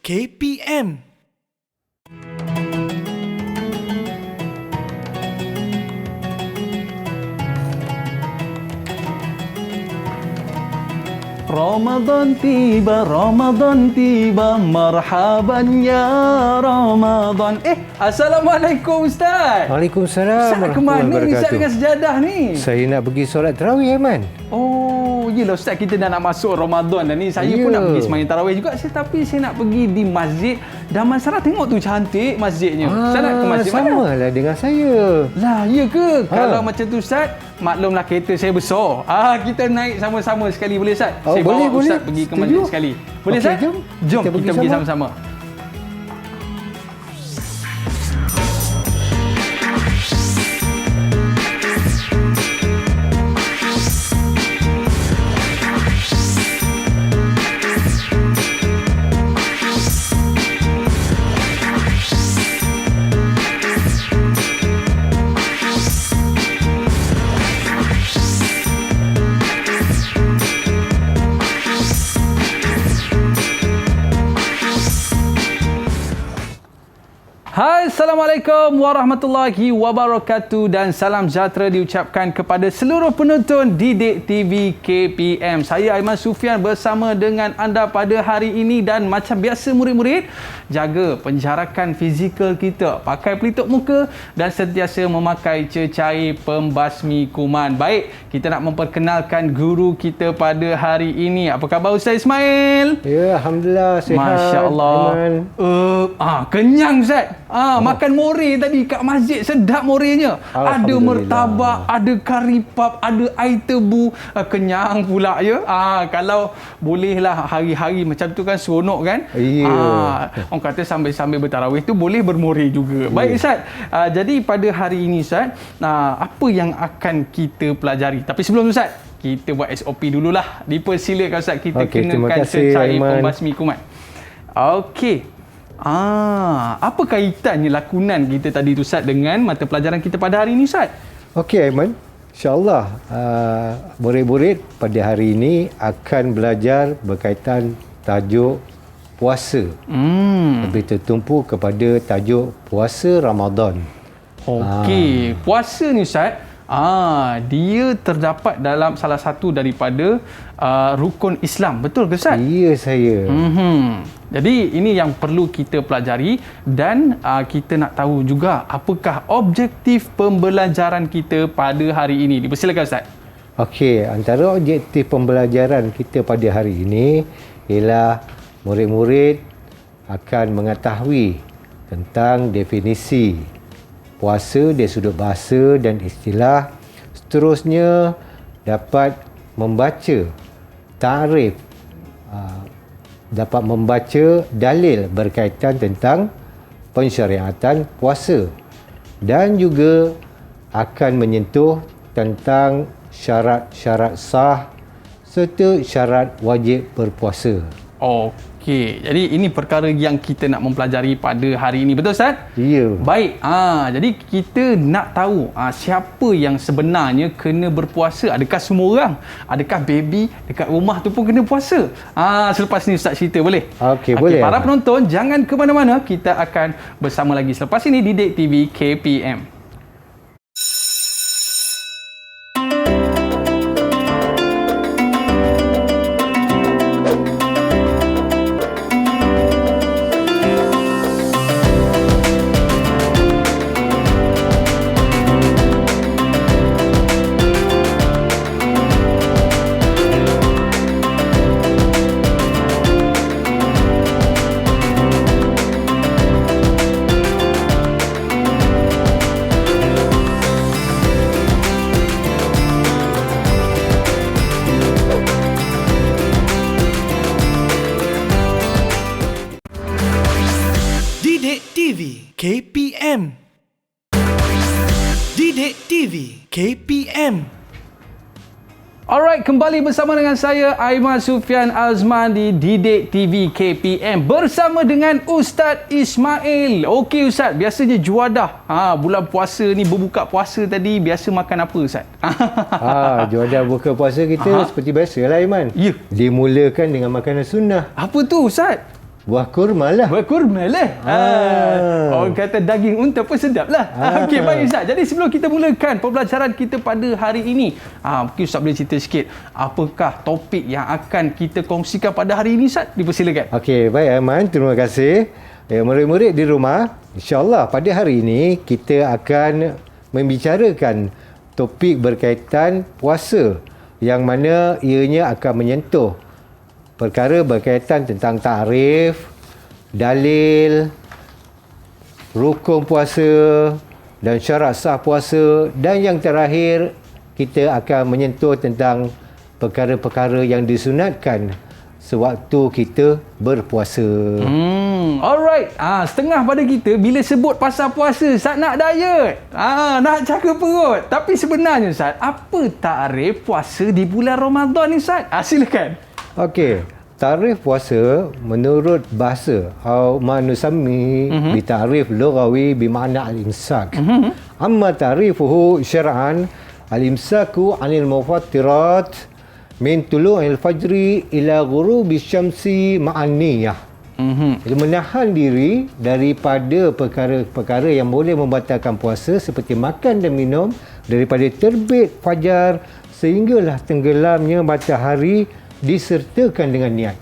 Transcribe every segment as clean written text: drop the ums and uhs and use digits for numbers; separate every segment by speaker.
Speaker 1: KPM.
Speaker 2: Ramadan tiba, marhaban ya Ramadan. Assalamualaikum Ustaz.
Speaker 3: Waalaikumsalam.
Speaker 2: Ustaz ke mana ni Ustaz dengan sejadah ni?
Speaker 3: Saya nak pergi solat tarawih, Aiman.
Speaker 2: Oh, yelah Ustaz, kita dah nak masuk Ramadan dah ni. Saya pun nak pergi sembahyang tarawih juga, tapi saya nak pergi di masjid Damansara. Tengok tu cantik masjidnya. Ustaz nak ke masjid mana?
Speaker 3: Samalah dengan saya.
Speaker 2: Lah, ya ke? Kalau macam tu Ustaz, maklumlah kereta saya besar. Kita naik sama-sama sekali, boleh Ustaz?
Speaker 3: Oh,
Speaker 2: Saya
Speaker 3: boleh,
Speaker 2: bawa Ustaz pergi ke masjid sekali. Boleh Ustaz? Jom kita pergi sama-sama. Hai, Assalamualaikum warahmatullahi wabarakatuh dan salam sejahtera diucapkan kepada seluruh penonton Didik TV KPM. Saya Aiman Sufian bersama dengan anda pada hari ini dan macam biasa murid-murid, jaga penjarakan fizikal kita, pakai pelitup muka dan sentiasa memakai cecair pembasmi kuman. Baik, kita nak memperkenalkan guru kita pada hari ini. Apa khabar Ustaz Ismail?
Speaker 3: Ya, Alhamdulillah sihat.
Speaker 2: Masya Allah. Kenyang Ustaz. Makan more tadi kat masjid, sedap morenya. Ada mertabak, ada kari pap, ada air tebu. Kenyang pula ya. Kalau bolehlah hari-hari macam tu kan seronok kan. Orang kata sambil-sambil bertarawih tu boleh bermore juga. Baik Ustaz. Jadi pada hari ini Ustaz, apa yang akan kita pelajari? Tapi sebelum tu Ustaz, kita buat SOP dululah. Dipersilakan Ustaz, kita kenakan cecair pembasmi kuman. Okey. Apa kaitannya lakonan kita tadi tu Ustaz dengan mata pelajaran kita pada hari ini Ustaz?
Speaker 3: Okey Aiman, insyaAllah murid-murid pada hari ini akan belajar berkaitan tajuk puasa. Lebih tertumpu kepada tajuk puasa Ramadan.
Speaker 2: Okey, puasa ni Ustaz, dia terdapat dalam salah satu daripada rukun Islam. Betul ke Ustaz?
Speaker 3: Ya, saya.
Speaker 2: Jadi ini yang perlu kita pelajari dan kita nak tahu juga apakah objektif pembelajaran kita pada hari ini. Dipersilakan Ustaz.
Speaker 3: Okey, antara objektif pembelajaran kita pada hari ini ialah murid-murid akan mengetahui tentang definisi puasa dari sudut bahasa dan istilah. Seterusnya dapat membaca takrif, dapat membaca dalil berkaitan tentang pensyariatan puasa dan juga akan menyentuh tentang syarat-syarat sah serta syarat wajib berpuasa.
Speaker 2: Okey, jadi ini perkara yang kita nak mempelajari pada hari ini. Betul Ustaz?
Speaker 3: Ya.
Speaker 2: Baik, jadi kita nak tahu siapa yang sebenarnya kena berpuasa. Adakah semua orang? Adakah baby dekat rumah tu pun kena puasa? Selepas ni Ustaz cerita, boleh?
Speaker 3: Okey, boleh.
Speaker 2: Para penonton, jangan ke mana-mana. Kita akan bersama lagi selepas ini di Didik TV KPM.
Speaker 1: Didik TV KPM. Didik TV KPM. Alright, kembali bersama dengan saya Aiman Sufian Azman di Didik TV KPM bersama dengan Ustaz Ismail. Okey Ustaz, biasanya juadah bulan puasa ni, berbuka puasa tadi biasa makan apa Ustaz?
Speaker 3: Juadah buka puasa kita seperti biasalah Aiman.
Speaker 2: Ya.
Speaker 3: Dimulakan dengan makanan sunnah.
Speaker 2: Apa tu Ustaz?
Speaker 3: buah kurma lah.
Speaker 2: Berkurma lah. Orang kata daging unta pun sedap lah. Okey, baik Ustaz. Jadi sebelum kita mulakan pembelajaran kita pada hari ini, mungkin Ustaz boleh cerita sikit apakah topik yang akan kita kongsikan pada hari ini Ustaz? Dipersilakan.
Speaker 3: Okey, baik Aiman, terima kasih. Murid-murid di rumah, insya-Allah pada hari ini kita akan membicarakan topik berkaitan puasa yang mana ianya akan menyentuh perkara berkaitan tentang takrif, dalil, rukun puasa dan syarat sah puasa, dan yang terakhir kita akan menyentuh tentang perkara-perkara yang disunatkan sewaktu kita berpuasa.
Speaker 2: Alright. Setengah pada kita bila sebut pasal puasa, Ustaz nak diet. Nak jaga perut. Tapi sebenarnya Ustaz, apa takrif puasa di bulan Ramadan ni Ustaz? Silakan.
Speaker 3: Okey, tarikh puasa menurut bahasa atau manusami bitarif lughawi bermakna al-imsak. Amma tarifuhu syar'an al-imsaku 'anil mufattirat min tulu'il fajri ila ghurubi syamsi ma'an niyah. Jadi menahan diri daripada perkara-perkara yang boleh membatalkan puasa seperti makan dan minum daripada terbit fajar sehinggalah tenggelamnya matahari disertakan dengan niat.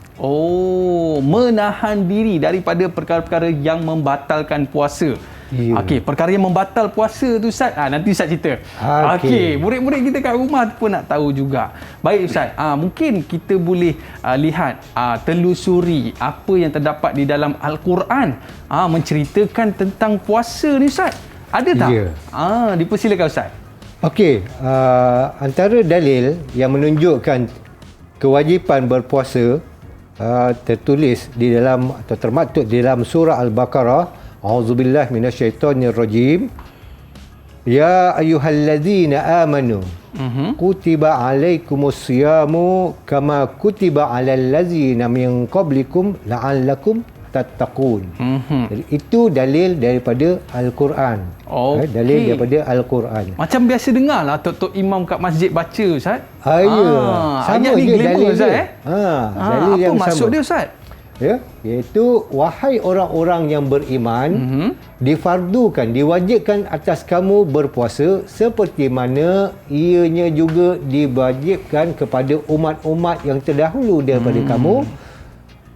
Speaker 2: Menahan diri daripada perkara-perkara yang membatalkan puasa.
Speaker 3: Ya.
Speaker 2: Okey, perkara yang membatal puasa tu Ustaz, nanti Ustaz cerita. Okey, murid-murid kita kat rumah pun nak tahu juga. Baik Ustaz, mungkin kita boleh lihat, telusuri apa yang terdapat di dalam Al-Quran menceritakan tentang puasa ni Ustaz. Ada tak?
Speaker 3: Ya.
Speaker 2: Dipersilakan Ustaz.
Speaker 3: Okey, antara dalil yang menunjukkan kewajipan berpuasa tertulis di dalam atau termaktub di dalam surah Al-Baqarah. A'udzubillah minasyaitonirrajim. Ya ayyuhallazina amanu kutiba alaikumusyamu kama kutiba alal ladzina min qablikum la'allakum tattaqun. Jadi itu dalil daripada Al-Quran. Dalil daripada Al-Quran.
Speaker 2: Macam biasa dengar lah tok-tok imam kat masjid baca Ustaz.
Speaker 3: Ya. Sama je dalil
Speaker 2: Ustaz,
Speaker 3: dia. Dalil
Speaker 2: apa
Speaker 3: yang
Speaker 2: maksud
Speaker 3: sama.
Speaker 2: dia Ustaz?
Speaker 3: Ya, iaitu wahai orang-orang yang beriman, difardukan, diwajibkan atas kamu berpuasa seperti mana ianya juga diwajibkan kepada umat-umat yang terdahulu daripada kamu.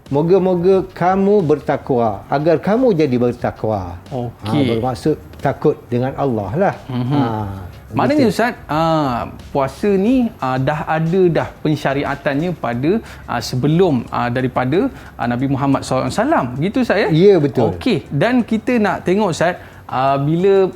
Speaker 3: Moga-moga kamu bertakwa, agar kamu jadi bertakwa.
Speaker 2: Okey.
Speaker 3: Bermaksud takut dengan Allah lah.
Speaker 2: Maknanya Ustaz, puasa ni dah ada dah pensyariatannya pada sebelum daripada Nabi Muhammad SAW. Gitu Ustaz ya?
Speaker 3: Ya, betul.
Speaker 2: Okey, dan kita nak tengok Ustaz,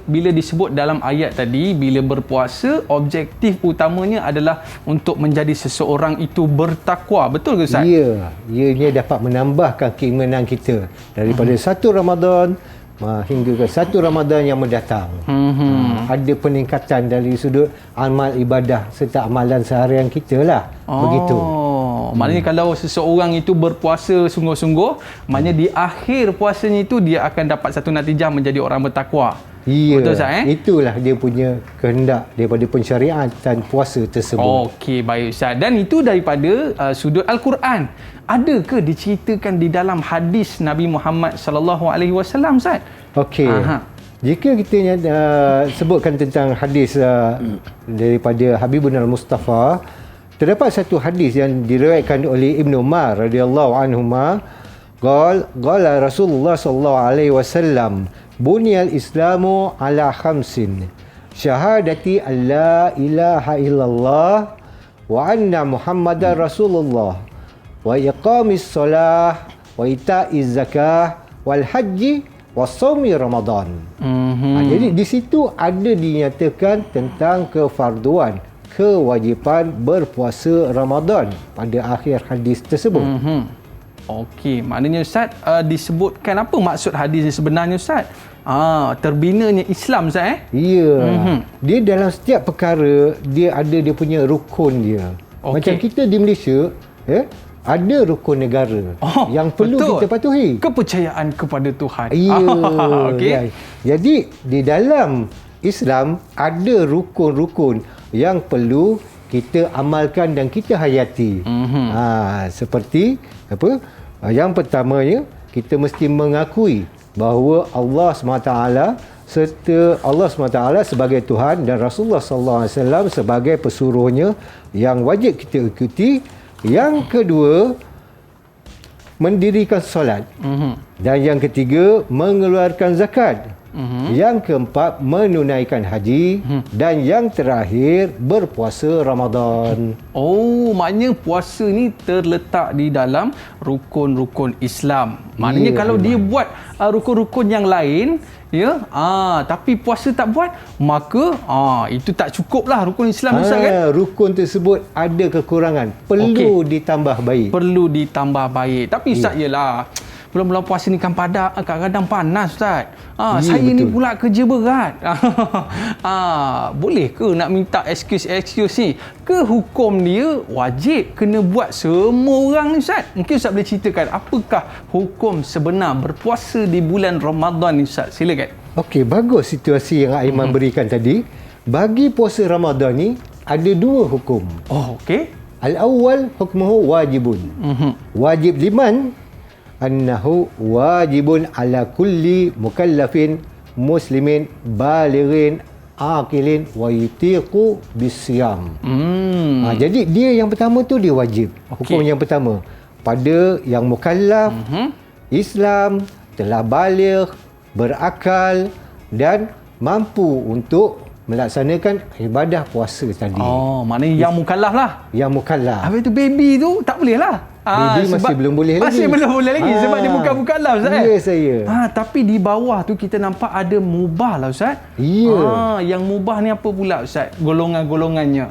Speaker 2: bila disebut dalam ayat tadi, bila berpuasa objektif utamanya adalah untuk menjadi seseorang itu bertakwa. Betul ke Ustaz?
Speaker 3: Ya, ianya dapat menambahkan keimanan kita daripada satu Ramadan hingga ke satu Ramadan yang mendatang. Ada peningkatan dari sudut amal ibadah serta amalan seharian kita lah. Begitu.
Speaker 2: Maknanya kalau seseorang itu berpuasa sungguh-sungguh, maknanya di akhir puasanya itu dia akan dapat satu natijah menjadi orang bertakwa.
Speaker 3: Ya,
Speaker 2: betul Ustaz
Speaker 3: itulah dia punya kehendak daripada pensyariatan puasa tersebut.
Speaker 2: Okey, baik Ustaz. Dan itu daripada sudut Al-Quran. Adakah diceritakan di dalam hadis Nabi Muhammad SAW Ustaz?
Speaker 3: Okey. Jika kita sebutkan tentang hadis daripada Habibun Al-Mustafa, terdapat satu hadis yang diriwayatkan oleh Ibn Umar radhiyallahu anhuma, qala Rasulullah sallallahu alaihi wasallam, bunyal islamu ala khamsin, syahadati an la ilaha illallah wa anna muhammadar rasulullah wa iqamis salah wa ita'iz zakah wal haji wa shaumi ramadan. Jadi di situ ada dinyatakan tentang kefarduan, kewajipan berpuasa Ramadan pada akhir hadis tersebut.
Speaker 2: Okey, maknanya Ustaz, disebutkan apa maksud hadis ni sebenarnya Ustaz? Terbinanya Islam Ustaz
Speaker 3: Ya. Dia dalam setiap perkara dia ada dia punya rukun dia. Macam kita di Malaysia, ada rukun negara yang perlu
Speaker 2: betul.
Speaker 3: kita patuhi.
Speaker 2: Kepercayaan kepada Tuhan.
Speaker 3: Ya.
Speaker 2: Okey.
Speaker 3: Jadi di dalam Islam ada rukun-rukun yang perlu kita amalkan dan kita hayati. Seperti apa? Yang pertamanya kita mesti mengakui bahawa Allah SWT serta Allah SWT sebagai Tuhan dan Rasulullah SAW sebagai pesuruhnya yang wajib kita ikuti. Yang kedua, mendirikan solat. Dan yang ketiga, mengeluarkan zakat. Yang keempat, menunaikan haji. Dan yang terakhir, berpuasa Ramadan.
Speaker 2: Oh, maknanya puasa ni terletak di dalam rukun-rukun Islam. Maknanya kalau dia buat rukun-rukun yang lain, ya, tapi puasa tak buat, maka itu tak cukup lah rukun Islam, Ustaz kan?
Speaker 3: Rukun tersebut ada kekurangan, perlu ditambah baik.
Speaker 2: Perlu ditambah baik. Tapi Ustaz, yelah, bulan-bulan puasa ni kan kadang-kadang panas, Ustaz. Saya
Speaker 3: betul.
Speaker 2: ni pula kerja berat. Boleh ke nak minta excuse ni? Ke hukum dia wajib kena buat semua orang ni, Ustaz? Mungkin Ustaz boleh ceritakan apakah hukum sebenar berpuasa di bulan Ramadan ni, Ustaz? Silakan.
Speaker 3: Okey, bagus situasi yang Aiman berikan tadi. Bagi puasa Ramadan ni ada dua hukum.
Speaker 2: Oh, okey.
Speaker 3: Al-awwal hukmuhu wajibun. Wajib liman annahu wajibun ala kulli mukallafin muslimin balighin aqilin wa yutiqu bisyam. Jadi dia yang pertama tu dia wajib. Hukum yang pertama pada yang mukallaf, Islam, telah baligh, berakal dan mampu untuk melaksanakan ibadah puasa tadi.
Speaker 2: Oh, maknanya yang mukallaf lah.
Speaker 3: Yang mukallaf.
Speaker 2: Habis tu baby tu tak boleh lah.
Speaker 3: Baby masih belum boleh lagi.
Speaker 2: Masih belum boleh lagi sebab dia bukan mukallaf, Ustaz.
Speaker 3: Ya, saya.
Speaker 2: Tapi di bawah tu kita nampak ada mubah lah, Ustaz.
Speaker 3: Ya.
Speaker 2: Yang mubah ni apa pula, Ustaz? Golongan-golongannya.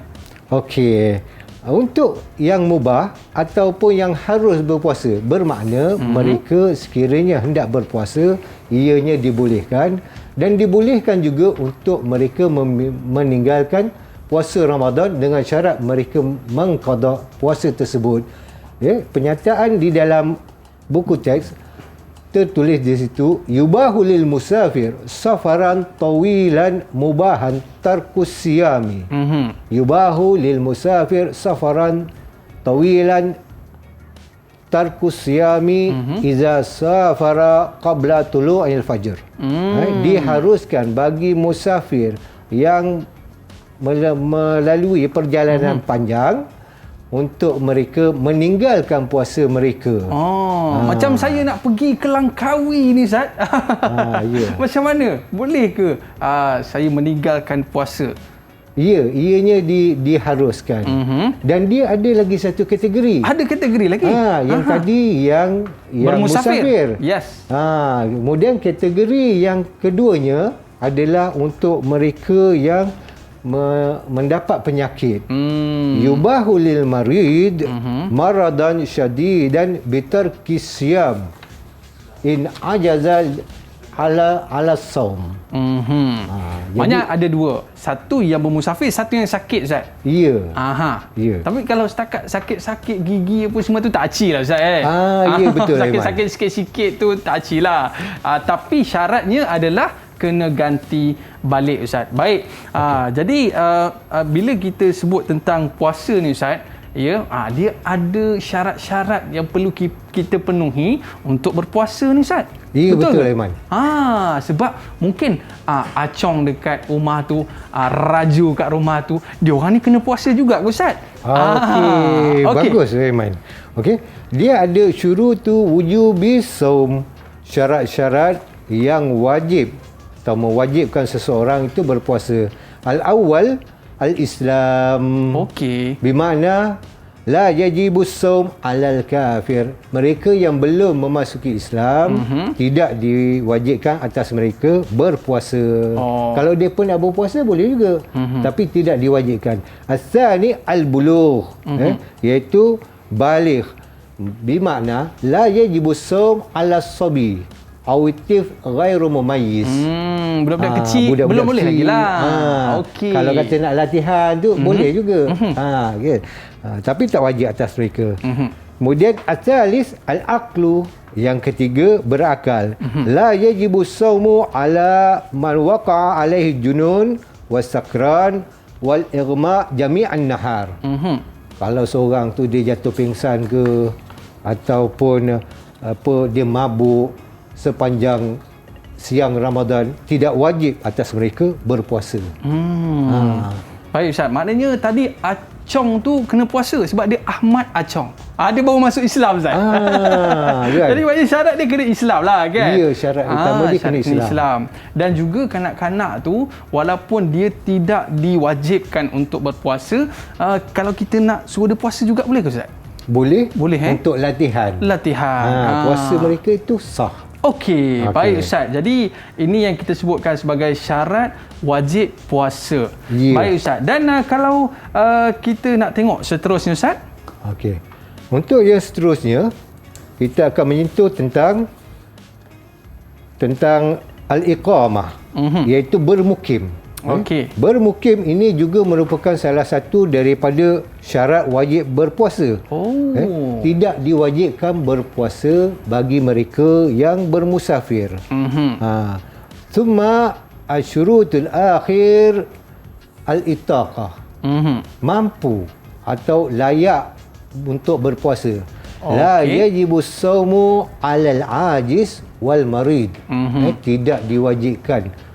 Speaker 3: Okey. Untuk yang mubah ataupun yang harus berpuasa, bermakna mereka sekiranya hendak berpuasa, ianya dibolehkan dan dibolehkan juga untuk mereka meninggalkan puasa Ramadan dengan syarat mereka mengqada puasa tersebut. Ya, penyataan di dalam buku teks tertulis di situ, yubahu lil musafir safaran tawilan mubahan tarkus siyami. Yubahu lil musafir safaran tawilan tarkus siyami iza safara qabla tulu'il fajr. Diharuskan bagi musafir yang melalui perjalanan panjang untuk mereka meninggalkan puasa mereka.
Speaker 2: Macam saya nak pergi ke Langkawi ni, Ustaz.
Speaker 3: Ya.
Speaker 2: Macam mana? Boleh ke saya meninggalkan puasa?
Speaker 3: Ya, ianya diharuskan. Dan dia ada lagi satu kategori.
Speaker 2: Ada kategori lagi?
Speaker 3: Yang tadi yang musafir.
Speaker 2: Yes.
Speaker 3: Kemudian kategori yang keduanya adalah untuk mereka yang mendapat penyakit. Yubahu lil marid maradan syadidan bitarki siyam in ajazal ala saum.
Speaker 2: Maknanya ada dua. Satu yang bermusafir, satu yang sakit, Ustaz.
Speaker 3: Ya. Ya.
Speaker 2: Tapi kalau setakat sakit-sakit gigi apa semua tu tak aci lah, Ustaz.
Speaker 3: Ya, betul.
Speaker 2: Sakit-sakit sikit-sikit tu tak aci lah. Tapi syaratnya adalah kena ganti balik, Ustaz. Baik. Jadi bila kita sebut tentang puasa ni, Ustaz, ya, dia ada syarat-syarat yang perlu kita penuhi untuk berpuasa ni, Ustaz.
Speaker 3: Ya, betul Aiman.
Speaker 2: Sebab mungkin acong dekat rumah tu, raju kat rumah tu, dia orang ni kena puasa juga, Ustaz.
Speaker 3: Okey, bagus Aiman. Okey, dia ada syurutu wujubi saum, syarat-syarat yang wajib atau mewajibkan seseorang itu berpuasa. Al-awwal al-Islam.
Speaker 2: Okey.
Speaker 3: Bermakna la yajibus saum alal kafir. Mereka yang belum memasuki Islam tidak diwajibkan atas mereka berpuasa. Kalau dia pun nak berpuasa boleh juga. Tapi tidak diwajibkan. As-tsani al-bulugh, iaitu baligh. Bermakna la yajibus saum ala sabi awitif ghairu mumayyiz.
Speaker 2: Budak-budak kecil budak-budak belum boleh lagi lah. Okey.
Speaker 3: Kalau kata nak latihan tu boleh juga. Kan? Tapi tak wajib atas mereka. Kemudian at-tsalis al-aqlu, yang ketiga berakal. La yajibu saumu ala man waqa'a alaihi junun wasakran wal ighma jami'an nahar. Kalau seorang tu dia jatuh pingsan ke ataupun dia mabuk sepanjang siang Ramadan, tidak wajib atas mereka berpuasa.
Speaker 2: Baik Ustaz, maknanya tadi Acong tu kena puasa sebab dia Ahmad Acong. Dia baru masuk Islam Ustaz.
Speaker 3: Kan?
Speaker 2: Jadi maknanya syarat dia kena Islam lah kan?
Speaker 3: Ya, syarat utama dia kena Islam.
Speaker 2: Dan juga kanak-kanak tu walaupun dia tidak diwajibkan untuk berpuasa, kalau kita nak suruh dia puasa juga boleh ke Ustaz?
Speaker 3: Boleh
Speaker 2: Untuk
Speaker 3: untuk latihan. Puasa mereka itu sah.
Speaker 2: Okey, baik Ustaz. Jadi ini yang kita sebutkan sebagai syarat wajib puasa. Baik Ustaz. Dan kalau kita nak tengok seterusnya Ustaz.
Speaker 3: Okey. Untuk yang seterusnya, kita akan menyentuh tentang al-iqamah, iaitu bermukim.
Speaker 2: Okey.
Speaker 3: Bermukim ini juga merupakan salah satu daripada syarat wajib berpuasa. Tidak diwajibkan berpuasa bagi mereka yang bermusafir. Thumma asyurutul akhir al-itaqah. Mampu atau layak untuk berpuasa. La yajibus saumu 'alal ajiz wal marid. Tidak diwajibkan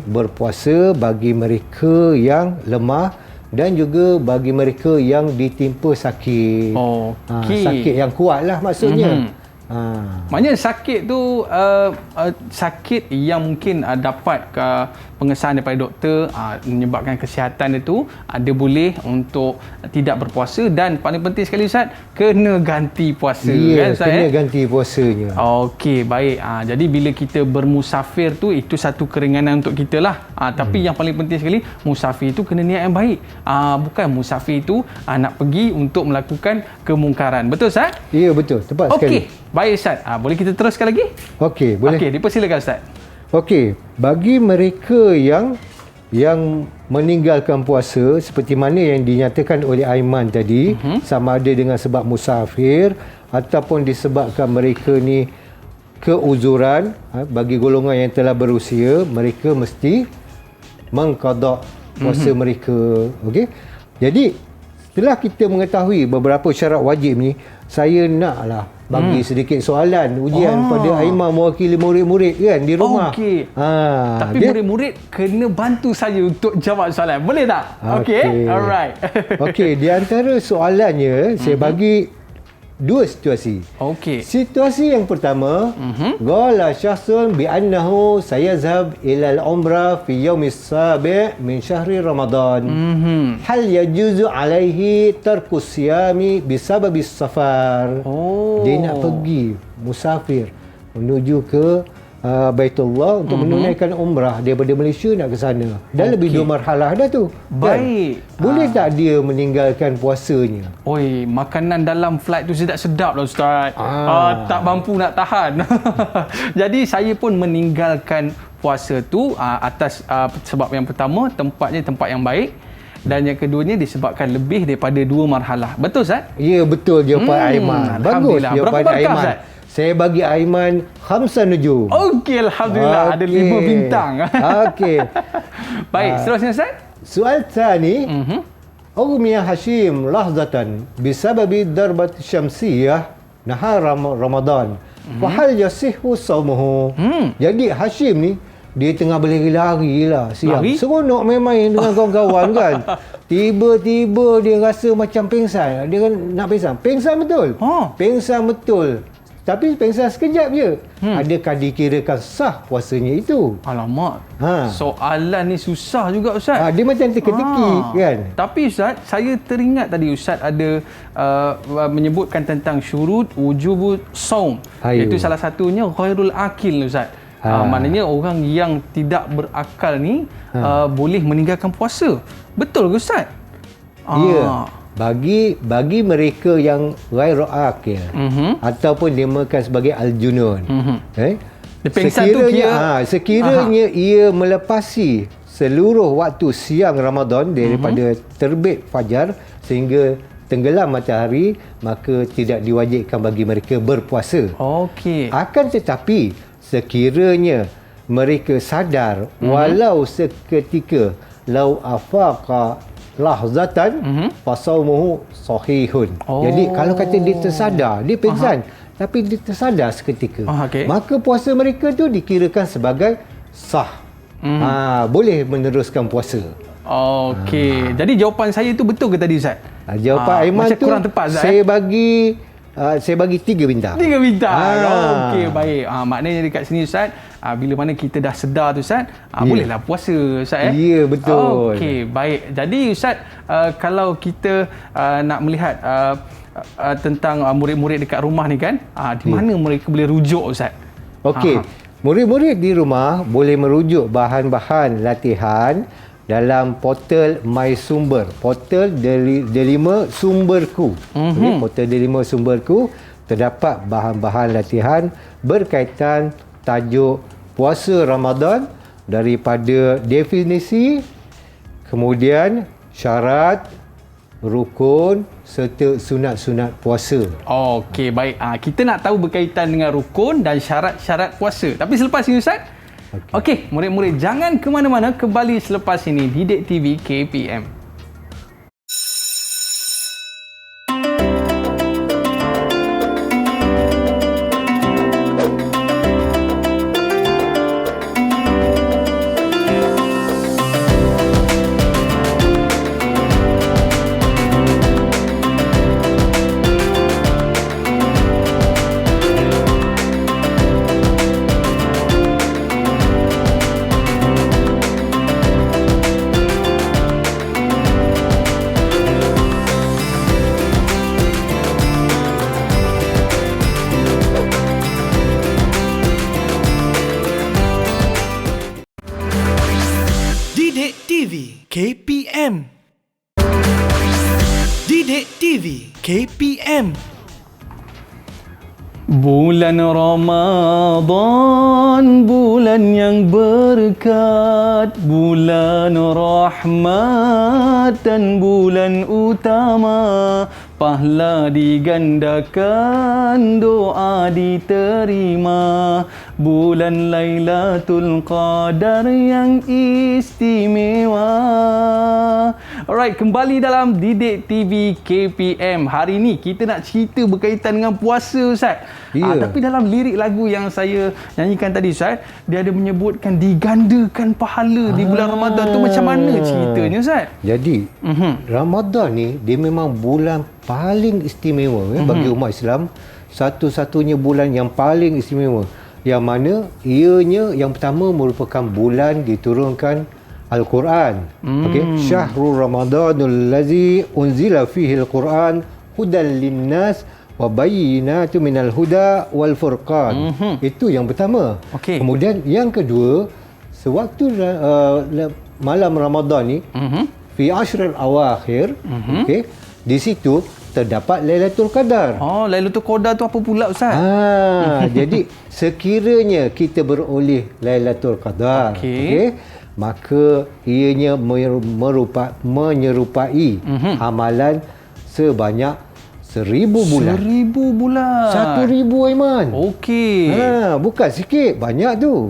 Speaker 3: berpuasa bagi mereka yang lemah dan juga bagi mereka yang ditimpa sakit. Sakit yang kuat lah maksudnya.
Speaker 2: Maknanya sakit tu sakit yang mungkin dapat pengesahan daripada doktor, menyebabkan kesihatan dia tu dia boleh untuk tidak berpuasa, dan paling penting sekali Ustaz, kena ganti puasa kan Ustaz?
Speaker 3: Kena ganti puasanya.
Speaker 2: Okey, baik. Jadi bila kita bermusafir tu, itu satu keringanan untuk kita lah. Tapi yang paling penting sekali, musafir tu kena niat yang baik. Bukan musafir tu nak pergi untuk melakukan kemungkaran. Betul Ustaz?
Speaker 3: Ya, betul. Tepat sekali.
Speaker 2: Baik Ustaz. Boleh kita teruskan lagi?
Speaker 3: Okey, boleh.
Speaker 2: Okey, dipersilakan Ustaz.
Speaker 3: Okey, bagi mereka yang meninggalkan puasa seperti mana yang dinyatakan oleh Aiman tadi, sama ada dengan sebab musafir ataupun disebabkan mereka ni keuzuran, bagi golongan yang telah berusia, mereka mesti mengqada puasa mereka. Okey. Jadi setelah kita mengetahui beberapa syarat wajib ni, saya naklah bagi sedikit soalan ujian pada Aiman mewakili murid-murid kan di rumah.
Speaker 2: Okey. Tapi murid-murid kena bantu saya untuk jawab soalan. Boleh tak? Okey. Alright.
Speaker 3: Okey, di antara soalannya saya bagi dua situasi.
Speaker 2: Okey.
Speaker 3: Situasi yang pertama, qala syakhsun bi annahu sayazhab ila al-umrah fi yaumis sabi' min syahri Ramadan. Hal yajuzu alaihi tarku siyami bisababi safar. Dia nak pergi musafir menuju ke Baitullah untuk menunaikan umrah daripada Malaysia nak ke sana. Dah lebih 2 marhalah dah tu.
Speaker 2: Baik.
Speaker 3: Kan? Boleh tak dia meninggalkan puasanya?
Speaker 2: Oi, makanan dalam flight tu sedap-sedap lah Ustaz. Tak mampu nak tahan. Jadi saya pun meninggalkan puasa tu atas sebab yang pertama, tempatnya tempat yang baik, dan yang keduanya disebabkan lebih daripada 2 marhalah. Betul Ustaz?
Speaker 3: Ya, betul jawapan Aiman. Bagus jawapan Aiman. Ustaz? Saya bagi Aiman 5 nujum.
Speaker 2: Okey, alhamdulillah. Ada 5 bintang.
Speaker 3: Okey.
Speaker 2: Baik, seterusnya Ustaz.
Speaker 3: Soal tani. Ughmiya Hashim lahzatan bisababi darbat syamsiyah nahar Ramadan. Wa hal yasihhu sawmuhu. Jadi Hashim ni dia tengah berlari-lari lah siang. Seronok main-main dengan kawan-kawan kan. Tiba-tiba dia rasa macam pengsan. Dia kan nak pengsan. Pengsan betul. Pengsan betul. Tapi pengsan sekejap je. Adakah dikirakan sah puasanya itu?
Speaker 2: Alamak. Soalan ni susah juga Ustaz.
Speaker 3: Dia macam teka-teki kan.
Speaker 2: Tapi Ustaz, saya teringat tadi Ustaz ada menyebutkan tentang syurut wujubus saum. Iaitu salah satunya ghairul akil Ustaz. Maknanya orang yang tidak berakal ni boleh meninggalkan puasa. Betul ke Ustaz?
Speaker 3: Ya. Bagi mereka yang ghairu akil ataupun dinamakan sebagai al-junun. Sekiranya ia melepasi seluruh waktu siang Ramadan daripada terbit fajar sehingga tenggelam matahari, maka tidak diwajibkan bagi mereka berpuasa.
Speaker 2: Okey.
Speaker 3: Akan tetapi sekiranya mereka sadar walau seketika, lau afaqa lahzatan fasaumuhu sahihun. Jadi kalau kata dia tersadar, dia pingsan, tapi dia tersadar seketika.
Speaker 2: Okey.
Speaker 3: Maka puasa mereka tu dikirakan sebagai sah. Boleh meneruskan puasa.
Speaker 2: Okey. Jadi jawapan saya tu betul ke tadi Ustaz?
Speaker 3: Jawapan Aiman
Speaker 2: macam
Speaker 3: tu
Speaker 2: kurang tepat Ustaz.
Speaker 3: saya bagi 3 bintang.
Speaker 2: 3 bintang. Okey, baik. Maknanya dekat sini Ustaz, bila mana kita dah sedar tu Ustaz, bolehlah puasa Ustaz.
Speaker 3: Ya, betul.
Speaker 2: Okey, baik. Jadi Ustaz, kalau kita nak melihat tentang murid-murid dekat rumah ni kan, di mana mereka boleh rujuk Ustaz?
Speaker 3: Okey. Murid-murid di rumah boleh merujuk bahan-bahan latihan dalam portal My Sumber, portal Delima Sumberku. Okay, portal Delima Sumberku terdapat bahan-bahan latihan berkaitan tajuk puasa Ramadan, daripada definisi, kemudian syarat, rukun serta sunat-sunat puasa.
Speaker 2: Okey, baik. Kita nak tahu berkaitan dengan rukun dan syarat-syarat puasa. Tapi selepas ini Ustaz, Okey, murid-murid jangan ke mana-mana, kembali selepas ini Didik TV KPM.
Speaker 1: Didik TV KPM. Didik TV KPM.
Speaker 2: Bulan Ramadan, bulan yang berkat, bulan rahmat dan bulan utama. Pahala digandakan, doa diterima. Bulan Lailatul Qadar yang istimewa. Alright, kembali dalam Didik TV KPM. Hari ni kita nak cerita berkaitan dengan puasa Ustaz. Tapi dalam lirik lagu yang saya nyanyikan tadi Ustaz, dia ada menyebutkan digandakan pahala di bulan Ramadan tu. Macam mana ceritanya Ustaz?
Speaker 3: Jadi Ramadan ni dia memang bulan paling istimewa bagi umat Islam. Satu-satunya bulan yang paling istimewa, yang mana ianya yang pertama merupakan bulan diturunkan Al-Quran. Okey, Syahrul Ramadanul Lazi unzila fihi Al-Quran hudan linnas wa bayyinatun minal huda wal furqan. Itu yang pertama. Kemudian yang kedua, sewaktu malam Ramadan ni, fi ashril awakhir, okey, di situ terdapat Lailatul Qadar.
Speaker 2: Lailatul Qadar tu apa pula Ustaz?
Speaker 3: Jadi sekiranya kita beroleh Lailatul Qadar, okey, maka ianya menyerupai amalan sebanyak 1000 bulan.
Speaker 2: 1000 bulan.
Speaker 3: 1000 Aiman.
Speaker 2: Okey.
Speaker 3: Bukan sikit, banyak tu.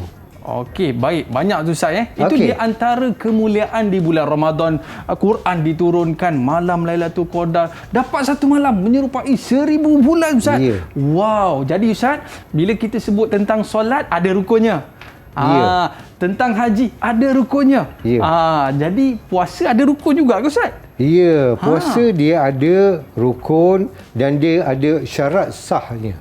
Speaker 2: Okey, baik. Banyak tu Ustaz Itu di antara kemuliaan di bulan Ramadan. Quran diturunkan, malam Lailatul Qadar. Dapat satu malam menyerupai 1000 bulan Ustaz. Wow. Jadi Ustaz, bila kita sebut tentang solat, ada rukunnya. Tentang haji, ada rukunnya. Jadi puasa ada rukun juga ke Ustaz?
Speaker 3: Ya, puasa dia ada rukun dan dia ada syarat sahnya.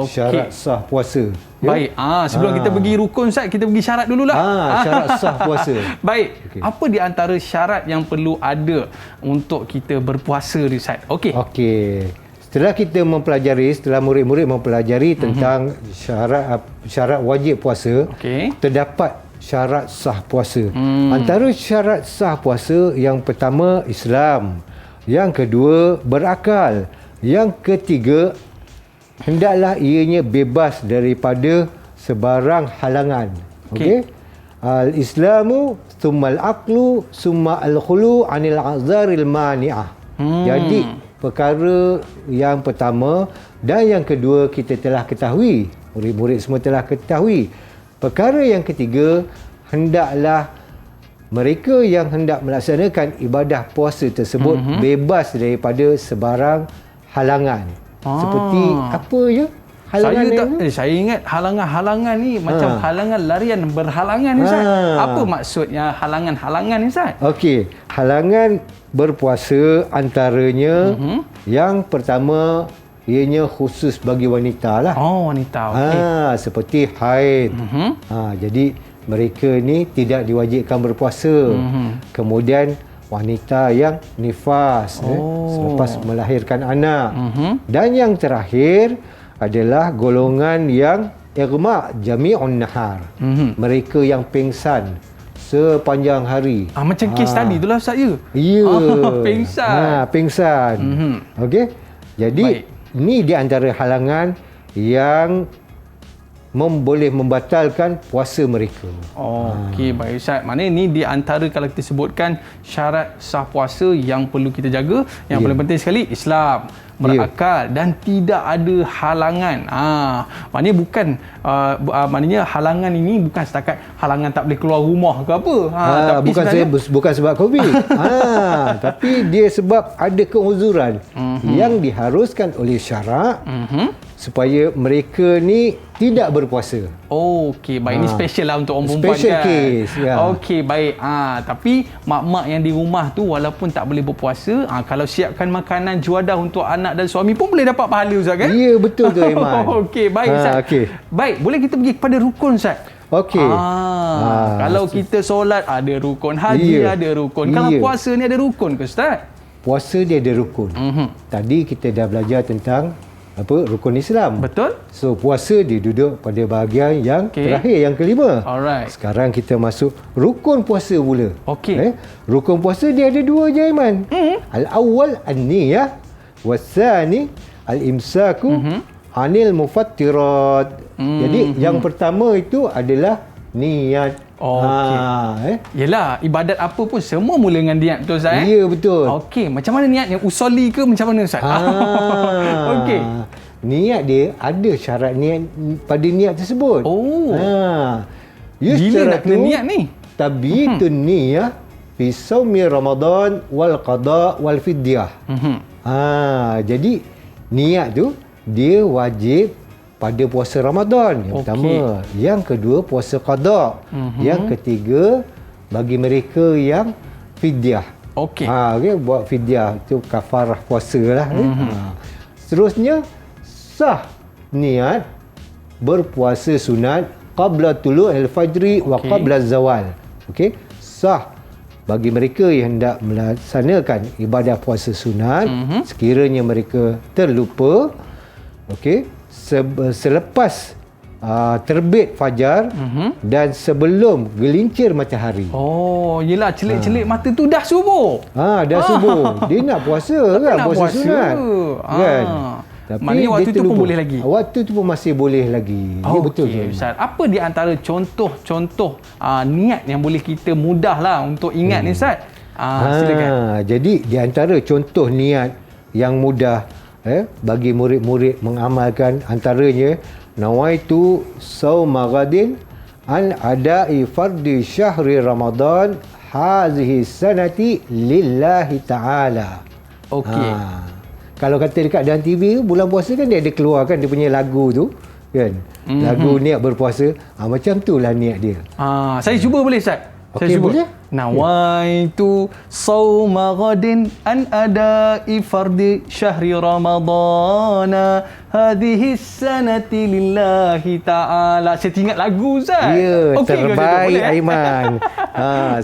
Speaker 3: Syarat sah puasa.
Speaker 2: Baik. Sebelum kita pergi rukun Ustaz, kita pergi syarat dululah.
Speaker 3: Syarat sah puasa.
Speaker 2: Baik. Apa di antara syarat yang perlu ada untuk kita berpuasa ni Ustaz? Okey. Setelah murid-murid mempelajari tentang syarat wajib puasa, terdapat syarat sah puasa.
Speaker 3: Antara syarat sah puasa, yang pertama Islam, yang kedua berakal, yang ketiga hendaklah ianya bebas daripada sebarang halangan. Al-Islamu thumma al-aqlu thumma al-khulu 'anil a'zaril mani'ah. Jadi perkara yang pertama dan yang kedua kita telah ketahui, murid-murid semua telah ketahui. Perkara yang ketiga, hendaklah mereka yang hendak melaksanakan ibadah puasa tersebut bebas daripada sebarang halangan. Seperti apa ya?
Speaker 2: Saya ingat halangan-halangan ni macam halangan larian berhalangan ni Ustaz. Apa maksudnya halangan-halangan ni Ustaz?
Speaker 3: Okey, halangan berpuasa antaranya yang pertama ianya khusus bagi wanita lah.
Speaker 2: Oh, wanita. Okey.
Speaker 3: Seperti haid. Jadi mereka ni tidak diwajibkan berpuasa. Kemudian wanita yang nifas selepas melahirkan anak. Dan yang terakhir adalah golongan yang irma jami'un nahar. Mereka yang pingsan sepanjang hari.
Speaker 2: Macam kes tadi itulah Ustaz ya.
Speaker 3: Ya.
Speaker 2: Pingsan.
Speaker 3: Pingsan. Okey. Jadi ini di antara halangan yang boleh membatalkan puasa mereka.
Speaker 2: Okey, baik Ustaz. Maknanya ni di antara kalau kita sebutkan syarat sah puasa yang perlu kita jaga. Yang paling penting sekali Islam, berakal dan tidak ada halangan. Maknanya bukan maknanya halangan ini bukan setakat halangan tak boleh keluar rumah ke apa.
Speaker 3: Tapi bukan sebab Covid. Tapi dia sebab ada keuzuran yang diharuskan oleh syarak supaya mereka ni tidak berpuasa.
Speaker 2: Okey, baik. Ini special lah untuk orang perempuan
Speaker 3: special
Speaker 2: kan.
Speaker 3: case, ya.
Speaker 2: Okey, baik. Tapi mak-mak yang di rumah tu walaupun tak boleh berpuasa, kalau siapkan makanan juadah untuk anak dan suami pun boleh dapat pahala Ustaz kan?
Speaker 3: Ya, betul tu Aiman.
Speaker 2: Okey, baik Ustaz.
Speaker 3: Okey.
Speaker 2: Baik, boleh kita pergi kepada rukun Ustaz?
Speaker 3: Okey.
Speaker 2: Kalau kita solat ada rukun, haji ada rukun. Kalau puasa ni ada rukun ke Ustaz?
Speaker 3: Puasa dia ada rukun. Tadi kita dah belajar tentang rukun Islam.
Speaker 2: Betul.
Speaker 3: So puasa dia duduk pada bahagian yang terakhir, yang kelima.
Speaker 2: Alright.
Speaker 3: Sekarang kita masuk rukun puasa pula.
Speaker 2: Okey.
Speaker 3: Rukun puasa dia ada dua je Aiman. Al-awwal an-niyah, was-tsani al-imsaku anil mufattirat. Jadi yang pertama itu adalah niat.
Speaker 2: Yelah, ibadat apa pun semua mula dengan niat, betul Ustaz?
Speaker 3: Ya, betul.
Speaker 2: Okey, macam mana niatnya? Usolli ke macam mana Ustaz? Okey.
Speaker 3: Niat dia ada syarat niat pada niat tersebut.
Speaker 2: Bila nak kena niat ni?
Speaker 3: Tabitun niyah fi saumi Ramadan wal qada wal fidyah. Jadi niat tu dia wajib pada puasa Ramadan yang pertama, yang kedua puasa qada, yang ketiga bagi mereka yang fidyah.
Speaker 2: Okey.
Speaker 3: Buat fidyah tu kafarah puasa lah. Seterusnya sah niat berpuasa sunat qabla tulu'il fajri wa qabla zawal. Okey, sah bagi mereka yang hendak melaksanakan ibadah puasa sunat sekiranya mereka terlupa. Okey, selepas terbit fajar dan sebelum gelincir matahari.
Speaker 2: Yelah, celik-celik mata tu dah subuh.
Speaker 3: Dah subuh. Dia nak puasa kan, puasa sunat. Kan? Tapi
Speaker 2: maknanya waktu tu pun boleh lagi.
Speaker 3: Waktu tu pun masih boleh lagi. Ya, betul tu.
Speaker 2: Ustaz, apa di antara contoh-contoh niat yang boleh kita mudahlah untuk ingat ni Ustaz? Silakan.
Speaker 3: Jadi di antara contoh niat yang mudah bagi murid-murid mengamalkan antaranya nawaitu sauma ghadin an ada'i fardhi syahri Ramadan hazihi sanati lillahi ta'ala.
Speaker 2: Okey.
Speaker 3: Kalau kata dekat dalam TV bulan puasa kan dia ada keluarkan dia punya lagu tu kan. Lagu niat berpuasa. Macam itulah niat dia.
Speaker 2: Saya cuba boleh Ustaz?
Speaker 3: Okey, boleh.
Speaker 2: Nawaitu sauma ghadin an ada'i fardhi syahri Ramadana hadhihi sanati lillahi ta'ala. Saya ingat lagu Ustaz.
Speaker 3: Ya, terbaik Aiman.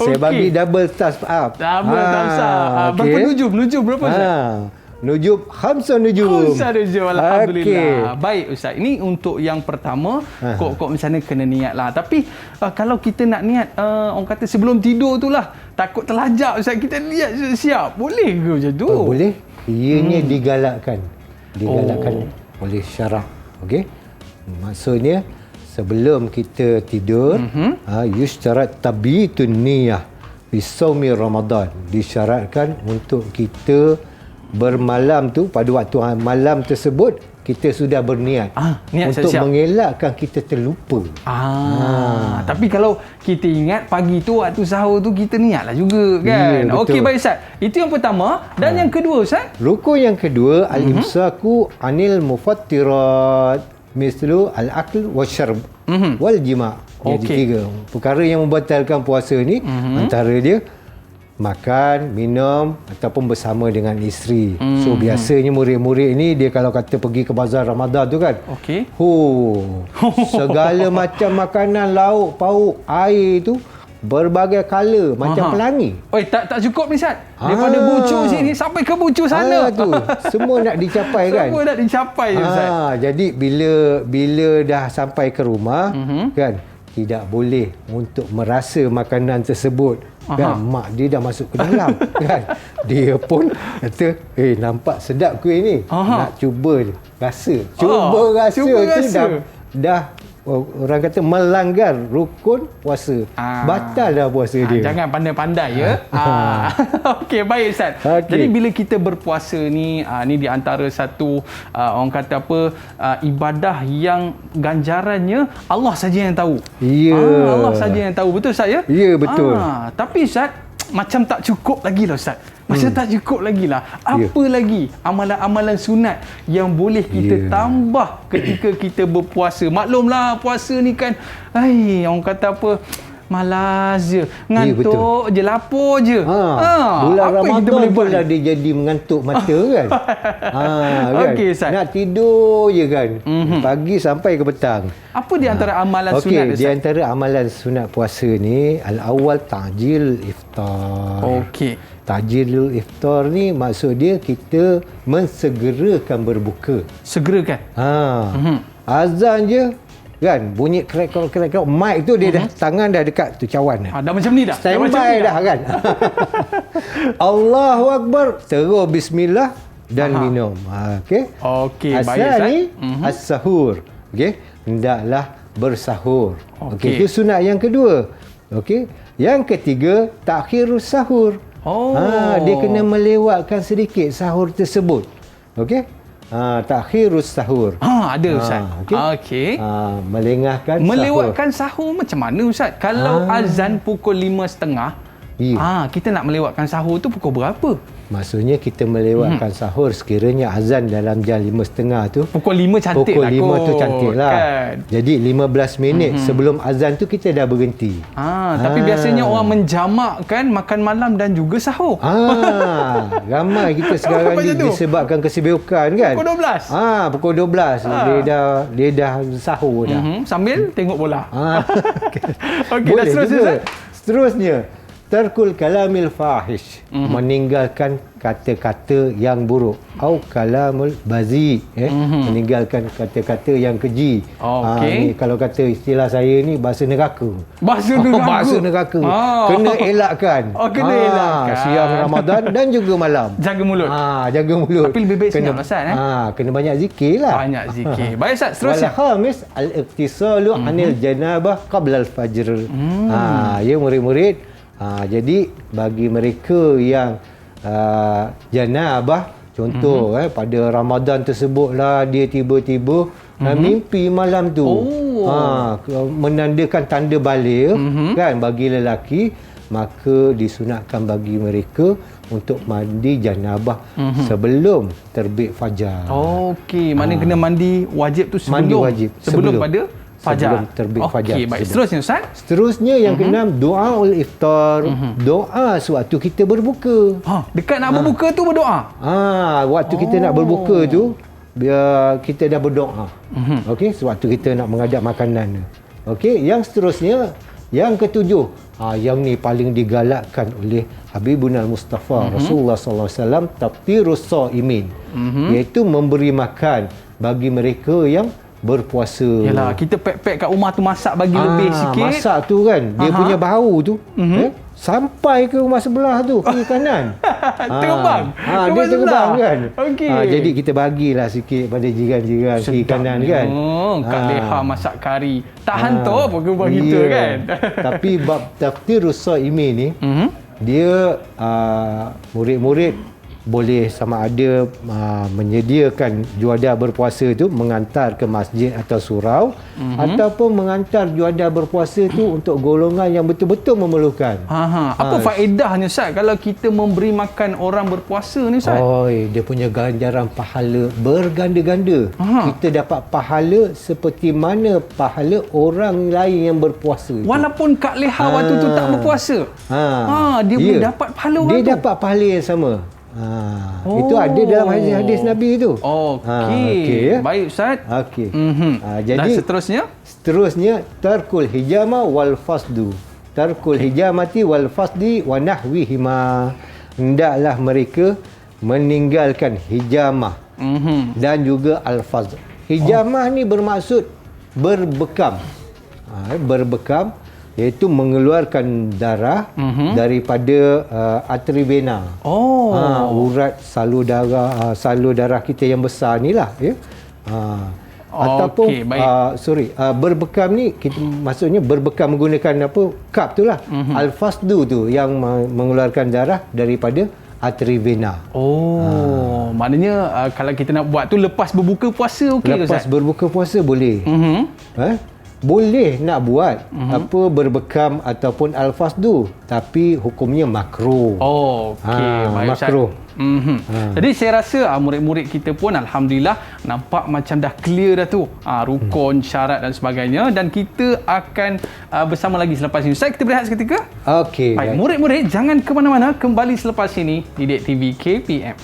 Speaker 3: Saya bagi double thumbs up.
Speaker 2: Double thumbs up. Berapa nujum berapa Ustaz?
Speaker 3: Nujum khamsa nujum.
Speaker 2: Alhamdulillah. Baik Ustaz, ini untuk yang pertama kok macam mana kena niat lah. Tapi kalau kita nak niat orang kata sebelum tidur tu lah, takut terlajak Ustaz, kita niat siap. Boleh ke macam tu?
Speaker 3: Boleh. Ianya digalakkan oleh syarak. Okey. Maksudnya sebelum kita tidur yushtarat tabitun niyah fi saumi Ramadan. Disyaratkan untuk kita bermalam tu, pada waktu malam tersebut kita sudah berniat
Speaker 2: niat
Speaker 3: untuk
Speaker 2: siap.
Speaker 3: mengelakkan kita terlupa.
Speaker 2: Tapi kalau kita ingat pagi tu waktu sahur tu kita niatlah juga kan.
Speaker 3: Ya,
Speaker 2: okey baik Ustaz. Itu yang pertama dan yang kedua Ustaz.
Speaker 3: Rukun yang kedua al-imsaku anil mufattirat. mislu al-akl wasyarb wal jima'. Jadi
Speaker 1: Okey.
Speaker 3: 3 perkara yang membatalkan puasa ni, antara dia makan, minum ataupun bersama dengan isteri. So biasanya murid-murid ni dia kalau kata pergi ke bazar Ramadan tu kan.
Speaker 1: Okey.
Speaker 3: Segala macam makanan, lauk, pauk, air tu berbagai color macam pelangi.
Speaker 1: Oi, tak cukup ni, Ustaz. Daripada bucu sini sampai ke bucu sana.
Speaker 3: Tu semua nak dicapai kan.
Speaker 1: Semua nak dicapai, Ustaz.
Speaker 3: Jadi bila dah sampai ke rumah kan, tidak boleh untuk merasa makanan tersebut kan. Mak dia dah masuk ke dalam kan. Dia pun kata, nampak sedap kuih ni. Nak cuba rasa. Cuba rasa tu dah orang kata melanggar rukun puasa. Batal dah puasa dia.
Speaker 1: Jangan pandai-pandai ya. Okey, baik Ustaz. Jadi bila kita berpuasa ni ni di antara satu orang kata apa ibadah yang ganjarannya Allah saja yang tahu.
Speaker 3: Ya.
Speaker 1: Allah saja yang tahu. Betul Ustaz ya?
Speaker 3: Ya, betul.
Speaker 1: Tapi Ustaz, macam tak cukup lagi lah Ustaz. Macam tak cukup lagi lah. Apa lagi amalan-amalan sunat yang boleh kita tambah ketika kita berpuasa? Maklumlah puasa ni kan, orang kata apa, malas je, ngantuk je, lapar je.
Speaker 3: Bulan
Speaker 1: apa
Speaker 3: Ramadan
Speaker 1: boleh buat
Speaker 3: pula dia jadi mengantuk mata kan. Kan?
Speaker 1: Okey, Ustaz.
Speaker 3: Nak tidur je kan. Pagi sampai ke petang.
Speaker 1: Apa di antara amalan sunat
Speaker 3: Okey,
Speaker 1: Ustaz?
Speaker 3: di antara amalan sunat puasa ni, al-awwal ta'jil iftar.
Speaker 1: Okey.
Speaker 3: Ta'jilul iftar ni maksud dia kita mensegerakan berbuka.
Speaker 1: Segerakan.
Speaker 3: Azan je kan, bunyi krek mic tu dia dah tangan dah dekat tu cawan dah.
Speaker 1: Dah macam ni dah.
Speaker 3: Standby dah kan. Allahu Akbar, terus bismillah dan minum. Okey.
Speaker 1: Okey, baik
Speaker 3: Asal
Speaker 1: Ustaz.
Speaker 3: ni as-sahur. Okey, hendaklah bersahur. Okey,
Speaker 1: Okey.
Speaker 3: itu sunat yang kedua. Okey. Yang ketiga, takhirus sahur. Dia kena melewatkan sedikit sahur tersebut. Okey. Takhirus sahur.
Speaker 1: Ada Ustaz. Okey.
Speaker 3: Melengahkan sahur.
Speaker 1: Melewatkan sahur macam mana Ustaz? Kalau azan pukul 5.30, kita nak melewatkan sahur tu pukul berapa?
Speaker 3: Maksudnya kita melewatkan sahur sekiranya azan dalam jam 5.30 tu.
Speaker 1: Pukul 5 cantik
Speaker 3: Pukul
Speaker 1: lah
Speaker 3: 5 tu cantik lah.
Speaker 1: Kan?
Speaker 3: Jadi 15 minit sebelum azan tu kita dah berhenti.
Speaker 1: Tapi biasanya orang menjamakkan makan malam dan juga sahur.
Speaker 3: Ramai kita sekarang ni disebabkan kesibukan kan.
Speaker 1: Pukul 12.
Speaker 3: Pukul 12 dia dah sahur dah.
Speaker 1: Sambil tengok bola. Okey, dah
Speaker 3: Boleh
Speaker 1: seterusnya
Speaker 3: juga.
Speaker 1: Ustaz.
Speaker 3: Seterusnya, tarkul kalamil fahish, meninggalkan kata-kata yang buruk. Au kalamul bazi, meninggalkan kata-kata yang keji. Ni kalau kata istilah saya ni bahasa neraka.
Speaker 1: Bahasa neraka.
Speaker 3: Bahasa neraka. Kena elakkan.
Speaker 1: Kena elakkan.
Speaker 3: Siang Ramadan dan juga malam.
Speaker 1: Jaga mulut.
Speaker 3: Jaga mulut.
Speaker 1: Tapi lebih baik senyap Ustaz
Speaker 3: kena banyak zikir lah.
Speaker 1: Banyak zikir. Baik Ustaz, seterusnya.
Speaker 3: Wal khamis al-iqtisalu anil janabah qabla al-fajr. Ya murid-murid. Jadi bagi mereka yang janabah, contoh pada Ramadan tersebutlah dia tiba-tiba mimpi malam tu. Menandakan tanda baligh kan bagi lelaki, maka disunatkan bagi mereka untuk mandi janabah sebelum terbit fajar.
Speaker 1: Okey, mana kena mandi wajib tu sebelum
Speaker 3: Mandi wajib
Speaker 1: sebelum pada fajar.
Speaker 3: Sebelum terbit fajar.
Speaker 1: Okey, baik. Seterusnya Ustaz.
Speaker 3: Seterusnya yang keenam, doaul iftar. Doa sewaktu kita berbuka.
Speaker 1: Dekat nak berbuka tu berdoa.
Speaker 3: Waktu kita nak berbuka tu biar kita dah berdoa. Okey, sewaktu kita nak menghadap makanan. Okey, yang seterusnya, yang ketujuh, yang ni paling digalakkan oleh Habibuna Mustafa Rasulullah sallallahu alaihi wasallam, taftirus shaimin, iaitu memberi makan bagi mereka yang berpuasa.
Speaker 1: Yalah, kita pack-pack kat rumah tu masak bagi lebih sikit.
Speaker 3: Masak tu kan, dia punya bau tu sampai ke rumah sebelah tu, kiri kanan.
Speaker 1: Terbang.
Speaker 3: Dia terbang kan.
Speaker 1: Okey.
Speaker 3: Jadi kita bagilah sikit pada jiran-jiran kiri kanan kan.
Speaker 1: Kak Leha masak kari. Tak hantar apa ke rumah kita kan.
Speaker 3: Tapi bab taftirus shaimin ni, dia murid-murid boleh sama ada menyediakan juada berpuasa tu mengantar ke masjid atau surau ataupun mengantar juada berpuasa tu untuk golongan yang betul-betul memerlukan.
Speaker 2: Apa faedahnya Ustaz kalau kita memberi makan orang berpuasa ni Ustaz?
Speaker 3: Dia punya ganjaran pahala berganda-ganda. Kita dapat pahala seperti mana pahala orang lain yang berpuasa tu.
Speaker 2: Walaupun Kak Leha waktu tu tak berpuasa. Dia boleh dapat pahala orang
Speaker 3: dia
Speaker 2: tu.
Speaker 3: dapat pahala yang sama. Itu ada dalam hadis Nabi tu.
Speaker 2: Okey.
Speaker 3: Ya?
Speaker 2: Baik Ustaz.
Speaker 3: Okey.
Speaker 2: Dan
Speaker 3: Jadi
Speaker 2: seterusnya
Speaker 3: tarkul hijama wal fasdu. Tarkul hijamati wal fasdi wa nahwihima. Hendaklah mereka meninggalkan hijamah dan juga al-fasd. Hijamah ni bermaksud berbekam. Berbekam iaitu mengeluarkan darah daripada arteri vena. Urat salur darah kita yang besar ni lah, ya. Ataupun berbekam ni maksudnya berbekam menggunakan cup tu lah. Al-fasdu tu yang mengeluarkan darah daripada arteri vena.
Speaker 2: Maknanya kalau kita nak buat tu lepas berbuka puasa okey ke Ustaz?
Speaker 3: Lepas berbuka puasa boleh. Boleh nak buat berbekam ataupun al-fasdu, tapi hukumnya makruh.
Speaker 2: Baik
Speaker 3: makruh.
Speaker 2: Jadi saya rasa murid-murid kita pun alhamdulillah nampak macam dah clear dah tu rukun, syarat dan sebagainya, dan kita akan bersama lagi selepas ini. Ustaz, kita berehat seketika.
Speaker 3: Okey.
Speaker 2: Baik, murid-murid jangan ke mana-mana, kembali selepas ini Didik TV KPM.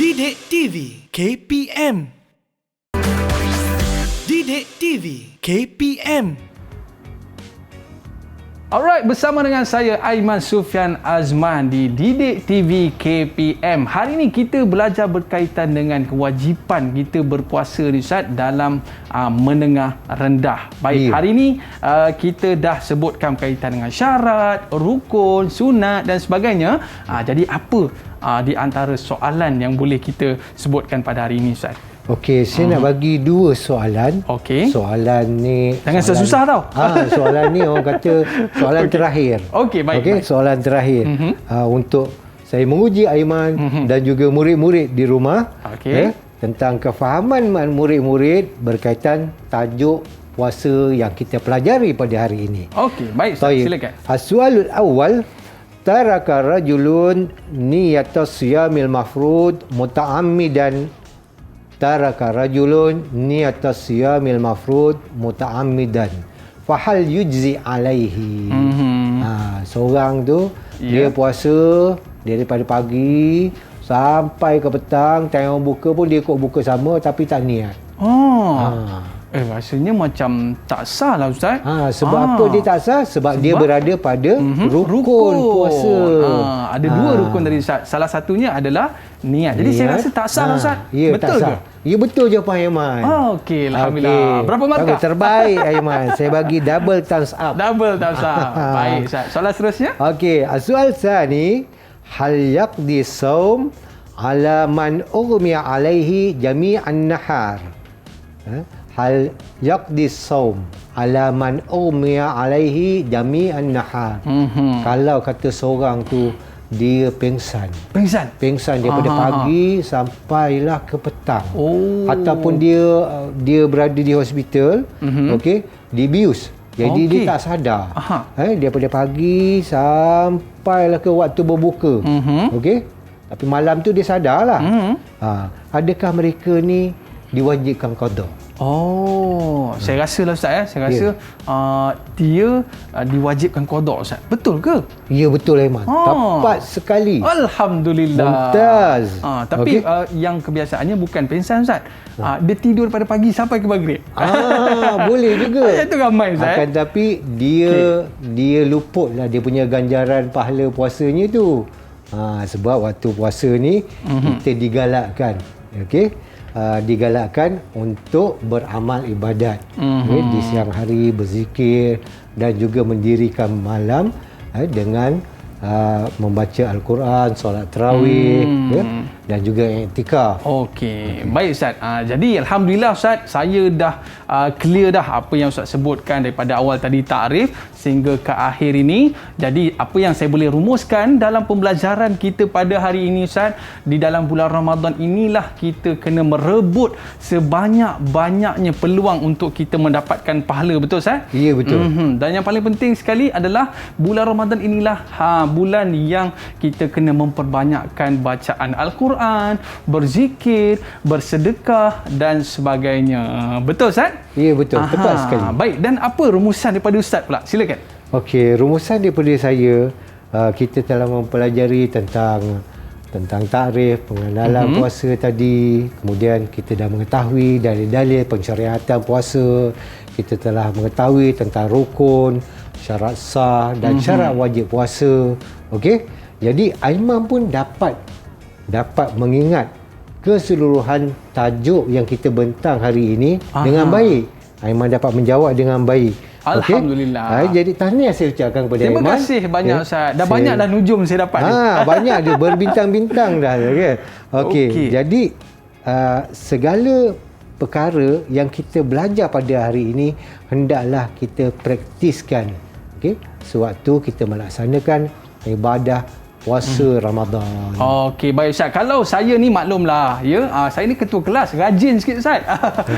Speaker 1: Didik TV KPM. Didik TV KPM. Alright, bersama dengan saya Aiman Sufian Azman di Didik TV KPM. Hari ini kita belajar berkaitan dengan kewajipan kita berpuasa ni Ustaz dalam menengah rendah. Baik, hari ini kita dah sebutkan berkaitan dengan syarat, rukun, sunat dan sebagainya. Jadi apa di antara soalan yang boleh kita sebutkan pada hari ini Ustaz?
Speaker 3: Okey, saya nak bagi dua soalan.
Speaker 2: Okey.
Speaker 3: Soalan ni
Speaker 2: jangan susah tau.
Speaker 3: Soalan ni orang kata soalan terakhir.
Speaker 2: Okey, baik.
Speaker 3: Okey, soalan terakhir. Untuk saya menguji Aiman dan juga murid-murid di rumah.
Speaker 2: Okey.
Speaker 3: Tentang kefahaman
Speaker 2: murid-murid
Speaker 3: berkaitan tajuk puasa yang kita pelajari pada hari ini.
Speaker 2: Okey, baik Ustaz, silakan.
Speaker 3: As-sualul awal, taraka rajulun niyatas siyamil mafrud muta'ammidan. Taraka rajulun niyatas siyamil mafrud muta'ammidan. Fahal yujzi alaihi. Seorang tu dia puasa daripada pagi sampai ke petang, tengok buka pun dia ikut buka sama tapi tak niat.
Speaker 2: Rasanya macam tak sah lah Ustaz.
Speaker 3: Sebab apa dia tak sah? Sebab dia berada pada rukun puasa.
Speaker 2: Ada dua rukun dari Ustaz. Salah satunya adalah niat. Jadi saya rasa tak sah Ustaz.
Speaker 3: Ya,
Speaker 2: betul
Speaker 3: tak sah.
Speaker 2: ke?
Speaker 3: Ya, betul jawapan Aiman.
Speaker 2: Okey, alhamdulillah. Berapa markah?
Speaker 3: Terbaik Aiman. Saya bagi double thumbs up.
Speaker 2: Double thumbs up. Baik Ustaz. Soalan seterusnya?
Speaker 3: Okey, soal tsani, hal yaqdi saum ala man ughmiya alaihi jami'an nahar. Hal yaqdi saum ala man ughmiya alaihi jami'an nahar. Kalau kata seorang tu dia pengsan daripada pagi sampailah ke petang, ataupun dia berada di hospital, okey, dibius, jadi dia tak sadar, daripada pagi sampailah ke waktu berbuka, okey, tapi malam tu dia sadarlah. Adakah mereka ni diwajibkan qada?
Speaker 2: Oh, saya rasa lah Ustaz saya rasa dia diwajibkan qada Ustaz. Betul ke?
Speaker 3: Ya, betul Aiman. Tepat sekali.
Speaker 2: Alhamdulillah.
Speaker 3: Mumtaz.
Speaker 2: Tapi yang kebiasaannya bukan pensan Ustaz. Dia tidur pada pagi sampai ke maghrib.
Speaker 3: Boleh juga.
Speaker 2: Itu ramai Ustaz.
Speaker 3: Akan tapi dia luput lah dia punya ganjaran pahala puasanya tu. Sebab waktu puasa ni kita digalakkan. Okey. Digalakkan untuk beramal ibadat. Di siang hari berzikir dan juga mendirikan malam dengan membaca Al-Quran, solat tarawih dan juga i'tikaf.
Speaker 2: Okey, baik Ustaz. Jadi alhamdulillah Ustaz, saya dah clear dah apa yang Ustaz sebutkan daripada awal tadi takrif sehingga ke akhir ini. Jadi apa yang saya boleh rumuskan dalam pembelajaran kita pada hari ini Ustaz, di dalam bulan Ramadan inilah kita kena merebut sebanyak-banyaknya peluang untuk kita mendapatkan pahala, betul Ustaz?
Speaker 3: Ya, betul.
Speaker 2: Dan yang paling penting sekali adalah bulan Ramadan inilah bulan yang kita kena memperbanyakkan bacaan Al-Quran, berzikir, bersedekah dan sebagainya. Betul Ustaz?
Speaker 3: Ya, betul. Tepat sekali.
Speaker 2: Baik, dan apa rumusan daripada Ustaz pula? Silakan.
Speaker 3: Okey, rumusan daripada saya, kita telah mempelajari tentang takrif, pengenalan puasa tadi. Kemudian kita dah mengetahui dalil-dalil pensyariatan puasa. Kita telah mengetahui tentang rukun, syarat sah dan syarat wajib puasa. Okey. Jadi Aiman pun dapat mengingat keseluruhan tajuk yang kita bentang hari ini dengan baik. Aiman dapat menjawab dengan baik.
Speaker 2: Alhamdulillah.
Speaker 3: Jadi tahniah saya ucapkan kepada Aiman.
Speaker 2: Terima kasih banyak Ustaz. Dah banyak dah nujum saya dapat ni.
Speaker 3: Banyak dia berbintang-bintang dah kan. Okey. Jadi segala perkara yang kita belajar pada hari ini hendaklah kita praktiskan. Okey. Sewaktu kita melaksanakan ibadah puasa Ramadan.
Speaker 2: Okey, baik Ustaz. Kalau saya ni maklumlah, saya ni ketua kelas, rajin sikit Ustaz.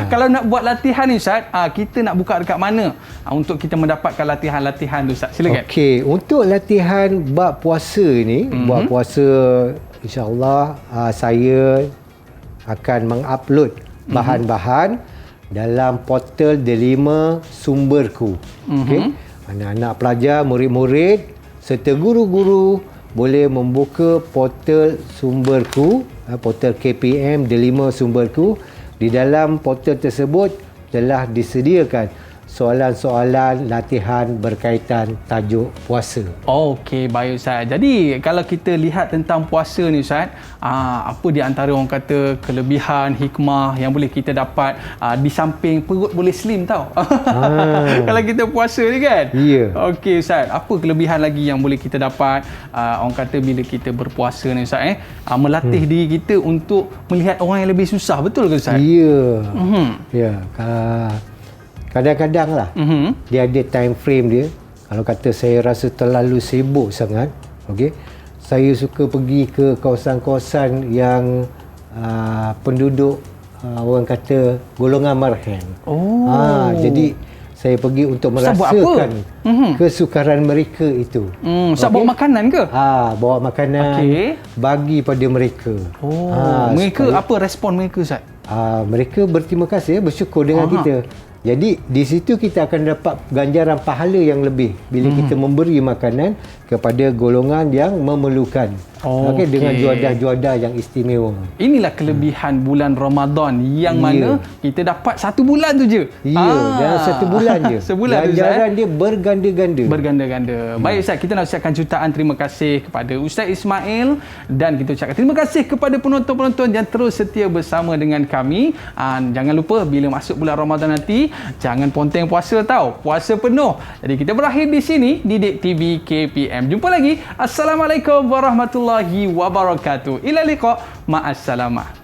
Speaker 2: Kalau nak buat latihan ni Ustaz, kita nak buka dekat mana untuk kita mendapatkan latihan-latihan tu Ustaz? Silakan.
Speaker 3: Okey, untuk latihan bab puasa ni, buat puasa insya-Allah saya akan mengupload bahan-bahan dalam portal Delima Sumberku. Okey. Anak-anak pelajar, murid-murid serta guru-guru boleh membuka portal Sumberku, portal KPM Delima Sumberku. Di dalam portal tersebut telah disediakan soalan-soalan latihan berkaitan tajuk puasa.
Speaker 2: Okey, baik Ustaz. Jadi kalau kita lihat tentang puasa ni Ustaz, apa di antara orang kata kelebihan, hikmah yang boleh kita dapat di samping perut boleh slim tau. Kalau kita puasa ni kan?
Speaker 3: Ya.
Speaker 2: Okey Ustaz, apa kelebihan lagi yang boleh kita dapat orang kata bila kita berpuasa ni Ustaz melatih diri kita untuk melihat orang yang lebih susah, betul ke Ustaz?
Speaker 3: Ya. Ya. Kadang-kadang lah dia ada time frame dia. Kalau kata saya rasa terlalu sibuk sangat, okey, saya suka pergi ke kawasan-kawasan yang penduduk orang kata golongan marhen. Jadi saya pergi untuk merasakan kesukaran mereka itu.
Speaker 2: Ustaz bawa makanan ke?
Speaker 3: Bawa makanan bagi pada mereka.
Speaker 2: Mereka apa respon mereka Ustaz?
Speaker 3: Mereka berterima kasih, bersyukur dengan kita. Jadi di situ kita akan dapat ganjaran pahala yang lebih bila kita memberi makanan kepada golongan yang memerlukan. Okey, dengan juadah-juadah yang istimewa.
Speaker 2: Inilah kelebihan bulan Ramadan yang mana kita dapat satu bulan tu je.
Speaker 3: Dalam satu bulan je.
Speaker 2: Sebulan
Speaker 3: ganjaran dia berganda-ganda.
Speaker 2: Berganda-ganda. Baik Ustaz, kita nak ucapkan jutaan terima kasih kepada Ustaz Ismail dan kita ucapkan terima kasih kepada penonton-penonton yang terus setia bersama dengan kami. Jangan lupa bila masuk bulan Ramadan nanti, jangan ponteng puasa tau. Puasa penuh. Jadi kita berakhir di sini Didik TV KPM. Jumpa lagi. Assalamualaikum warahmatullahi wabarakatuh. Ila liqa. Ma'assalamah.